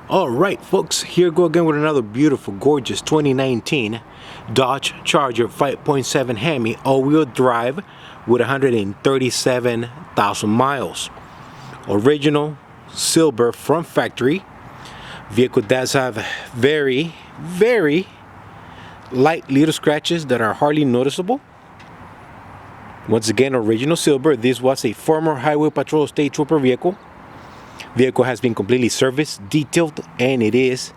Alright folks, here we go again with another beautiful, gorgeous 2019 Dodge Charger 5.7 HEMI all-wheel drive with 137,000 miles. Original, silver from factory. Vehicle does have very light little scratches that are hardly noticeable. Once again, original silver. This was a former Highway Patrol State Trooper vehicle. Vehicle has been completely serviced, detailed, and it is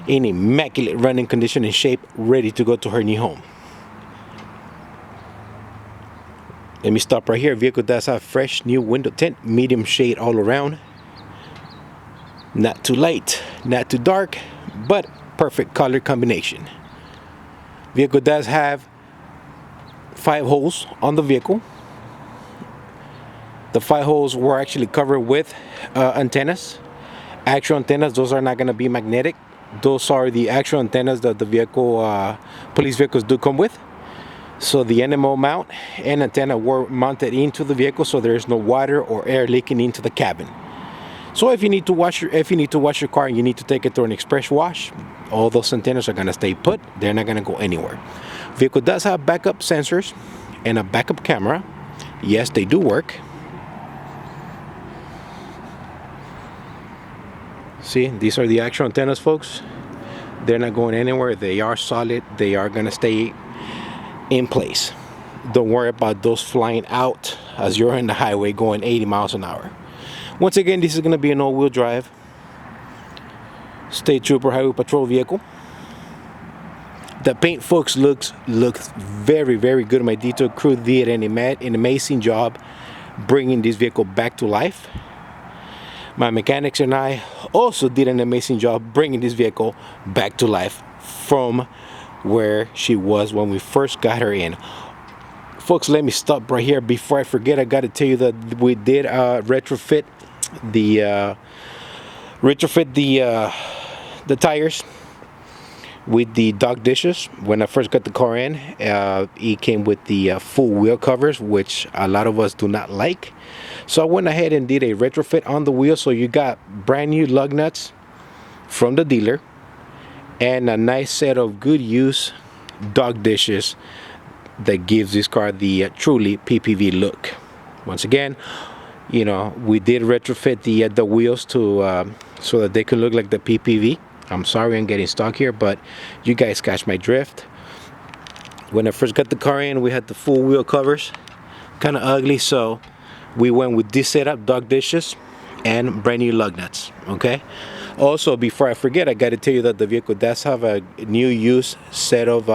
in immaculate running condition and shape, ready to go to her new home. Let me stop right here. Vehicle does have fresh new window tint, medium shade all around. Not too light, not too dark, but perfect color combination. Vehicle does have 5 holes on the vehicle. The 5 holes were actually covered with antennas, actual antennas. Those are not going to be magnetic. Those are the actual antennas that the vehicle, police vehicles do come with. So the NMO mount and antenna were mounted into the vehicle, so there is no water or air leaking into the cabin. So if you need to wash your car and you need to take it through an express wash, all those antennas are going to stay put. They're not going to go anywhere. Vehicle does have backup sensors and a backup camera. Yes, they do work. See, these are the actual antennas, folks. They're not going anywhere. They are solid. They are going to stay in place. Don't worry about those flying out as you're in the highway going 80 miles an hour. Once again, this is going to be an all-wheel drive State Trooper Highway Patrol vehicle. The paint, folks, looks very good. My detail crew did an amazing job bringing this vehicle back to life. My mechanics and I also did an amazing job bringing this vehicle back to life from where she was when we first got her in. Folks, let me stop right here before I forget. I got to tell you that we did retrofit the tires with the dog dishes. When I first got the car in, it came with the full wheel covers, which a lot of us do not like. So I went ahead and did a retrofit on the wheel, so you got brand new lug nuts from the dealer and a nice set of good use dog dishes that gives this car the truly PPV look. Once again, you know, we did retrofit the wheels to so that they can look like the PPV. I'm sorry I'm getting stuck here, but you guys catch my drift. When I first got the car in, we had the full wheel covers, kind of ugly, so we went with this setup, dog dishes and brand new lug nuts. Okay, also before I forget, I got to tell you that the vehicle does have a new use set of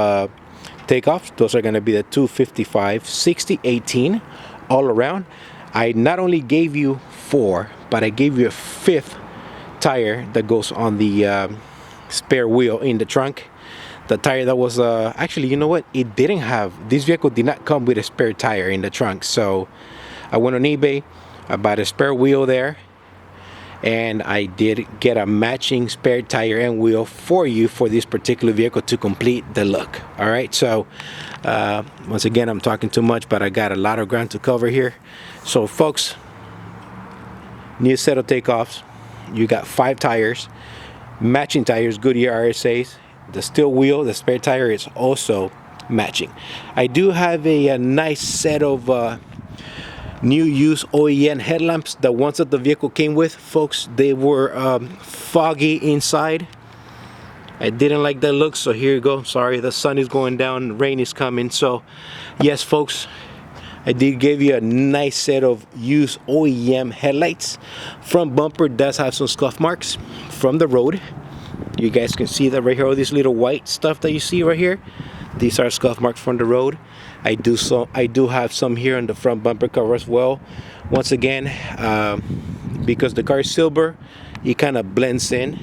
takeoffs. Those are going to be the 255 60/18 all around. I not only gave you 4, but I gave you a 5th tire that goes on the spare wheel in the trunk. The tire that was actually, you know what, it didn't have, this vehicle did not come with a spare tire in the trunk. So I went on eBay, I bought a spare wheel there, and I did get a matching spare tire and wheel for you for this particular vehicle to complete the look. All right, so once again, I'm talking too much, but I got a lot of ground to cover here. So folks, new set of takeoffs. You got 5 tires, matching tires, Goodyear RSAs. The steel wheel, the spare tire is also matching. I do have a nice set of new use OEM headlamps. The ones that the vehicle came with, folks, they were foggy inside. I didn't like that look, so here you go. Sorry, the sun is going down, rain is coming. So yes, folks, I did give you a nice set of used OEM headlights. Front bumper does have some scuff marks from the road. You guys can see that right here, all this little white stuff that you see right here. These are scuff marks from the road. I do have some here on the front bumper cover as well. Once again, because the car is silver, it kind of blends in.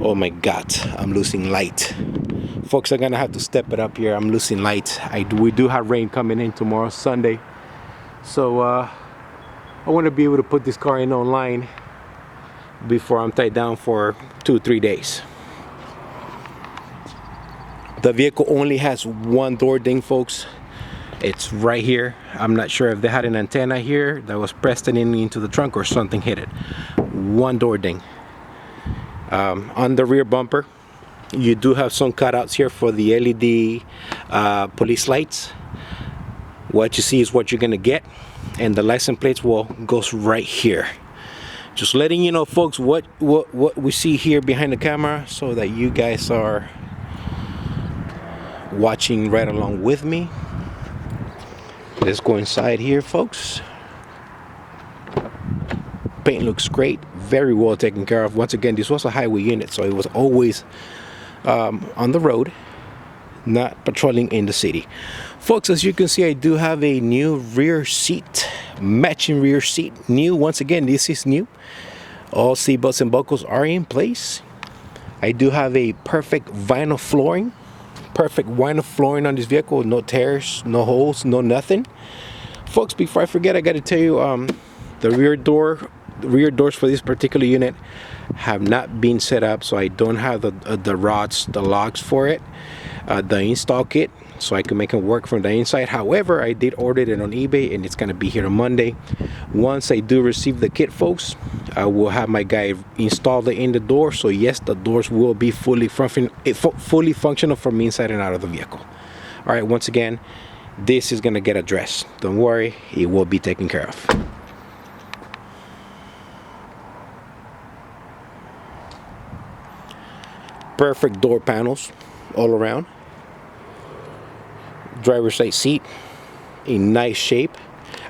Oh my God, I'm losing light. Folks are gonna have to step it up here. I'm losing light. We do have rain coming in tomorrow, Sunday. So I want to be able to put this car in online before I'm tied down for 2-3 days. The vehicle only has one door ding, folks. It's right here. I'm not sure if they had an antenna here that was pressed into the trunk or something hit it. One door ding. On the rear bumper, you do have some cutouts here for the LED police lights. What you see is what you're gonna get, and the license plates goes right here. Just letting you know, folks, what we see here behind the camera, so that you guys are watching right along with me. Let's go inside here, folks. Paint looks great, very well taken care of. Once again, this was a highway unit, so it was always on the road, not patrolling in the city. Folks, as you can see, I do have a new rear seat, matching rear seat, new. Once again, this is new. All seat belts and buckles are in place. I do have a perfect vinyl flooring on this vehicle. No tears, no holes, no nothing. Folks, before I forget, I got to tell you, the rear doors for this particular unit have not been set up, so I don't have the rods, the logs for it, the install kit, so I can make it work from the inside. However, I did order it on eBay, and it's gonna be here on Monday. Once I do receive the kit, folks, I will have my guy install it in the door. So yes, the doors will be fully functional from inside and out of the vehicle. All right, once again, this is gonna get addressed. Don't worry, it will be taken care of. Perfect door panels all around. Driver's side seat in nice shape.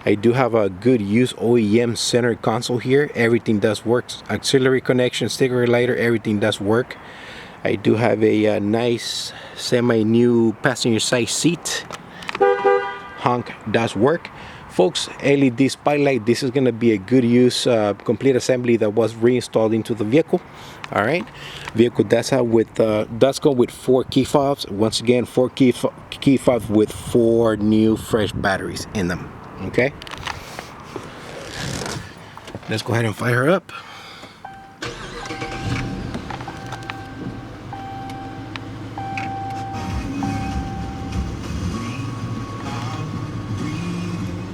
I do have a good use OEM center console here. Everything does work. Auxiliary connection, sticker lighter, everything does work. I do have a nice semi-new passenger side seat. Honk does work. Folks, LED spotlight, this is going to be a good use complete assembly that was reinstalled into the vehicle. All right, vehicle does come with 4 key fobs. Once again, 4 key fobs with 4 new fresh batteries in them. Okay, let's go ahead and fire her up.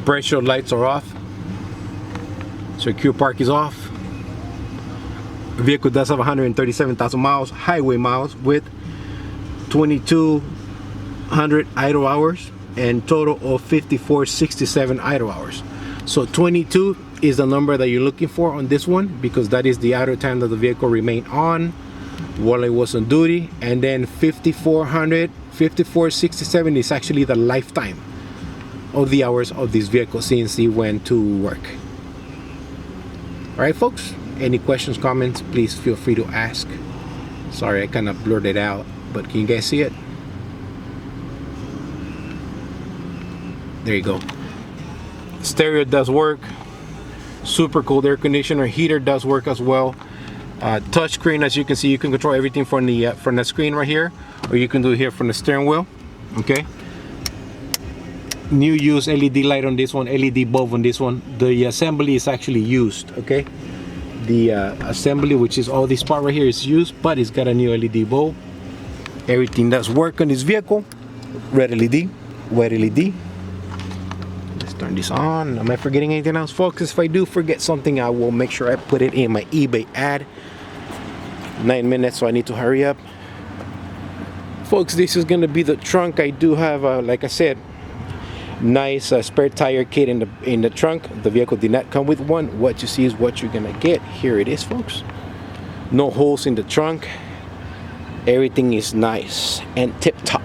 Pressure lights are off. Secure park is off. The vehicle does have 137,000 miles, highway miles, with 2,200 idle hours and total of 5,467 idle hours. So 22 is the number that you're looking for on this one, because that is the idle time that the vehicle remained on while it was on duty. And then 5,467 is actually the lifetime of the hours of this vehicle since he went to work. All right, folks, any questions, comments, please feel free to ask. Sorry, I kind of blurred it out, but can you guys see it? There you go. Stereo does work. Super cold air conditioner, heater does work as well. Touch screen, as you can see, you can control everything from the screen right here, or you can do it here from the steering wheel. Okay. New use LED light on this one, LED bulb on this one. The assembly is actually used. Okay, the assembly, which is all this part right here, is used, but it's got a new LED bulb. Everything does work on this vehicle. Red LED, white LED. Let's turn this on. Am I forgetting anything else, folks? If I do forget something, I will make sure I put it in my eBay ad. 9 minutes, so I need to hurry up. Folks, this is gonna be the trunk. I do have, like I said, nice spare tire kit in the trunk. The vehicle did not come with one. What you see is what you're gonna get. Here it is, folks. No holes in the trunk. Everything is nice and tip top.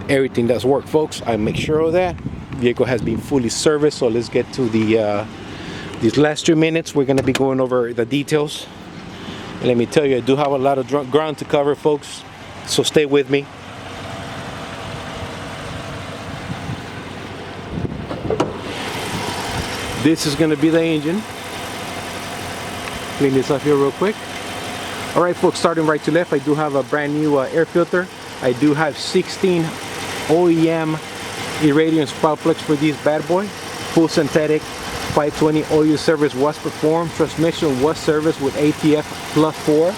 Everything does work, folks. I make sure of that. Vehicle has been fully serviced. So let's get to these last 2 minutes. We're gonna be going over the details. And let me tell you, I do have a lot of ground to cover, folks, so stay with me. This is going to be the engine. Clean this up here real quick. All right, folks, starting right to left, I do have a brand new air filter. I do have 16 OEM Iridium spark plugs for this bad boy. Full synthetic 520 oil service was performed. Transmission was serviced with ATF plus 4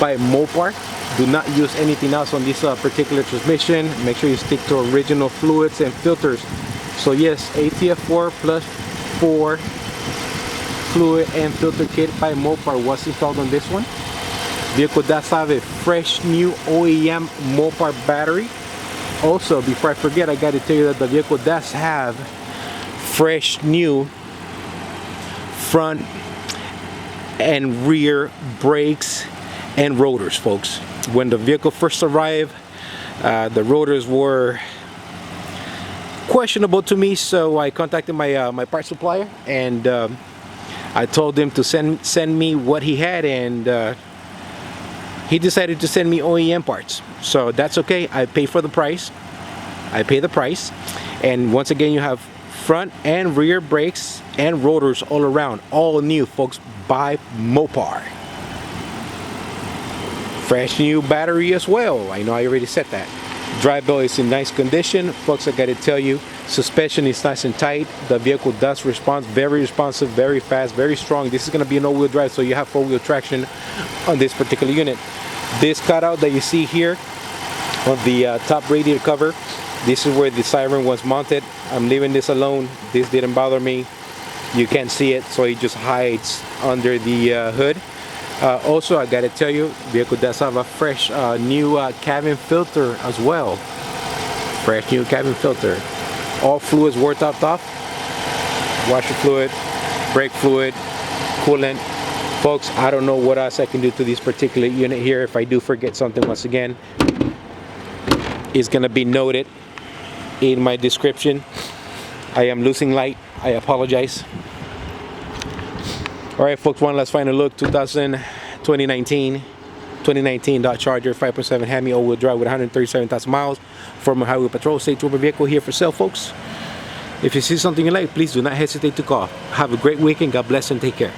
by Mopar. Do not use anything else on this particular transmission. Make sure you stick to original fluids and filters. So yes, ATF 4 plus 4 fluid and filter kit by Mopar was installed on this one. Vehicle does have a fresh new OEM Mopar battery. Also, before I forget, I got to tell you that the vehicle does have fresh new front and rear brakes and rotors, folks. When the vehicle first arrived, the rotors were questionable to me, so I contacted my my part supplier, and I told him to send me what he had, and he decided to send me OEM parts. So that's okay. I pay for the price. I pay the price, and once again, you have front and rear brakes and rotors all around, all new, folks, by Mopar. Fresh new battery as well. I know I already said that. Drive belt is in nice condition, folks. I gotta tell you, suspension is nice and tight. The vehicle does respond, very responsive, very fast, very strong. This is gonna be an all-wheel drive, so you have four-wheel traction on this particular unit. This cutout that you see here on the top radiator cover, this is where the siren was mounted. I'm leaving this alone. This didn't bother me. You can't see it, so it just hides under the hood. Also, I gotta tell you, vehicle does have a fresh new cabin filter as well. Fresh new cabin filter. All fluids were topped off. Washer fluid, brake fluid, coolant. Folks, I don't know what else I can do to this particular unit here. If I do forget something, once again, it's gonna be noted in my description. I am losing light. I apologize. All right, folks, one last final look. 2019 Dodge Charger 5.7 HEMI all-wheel drive with 137,000 miles. Former highway patrol state trooper vehicle here for sale, folks. If you see something you like, please do not hesitate to call. Have a great weekend. God bless and take care.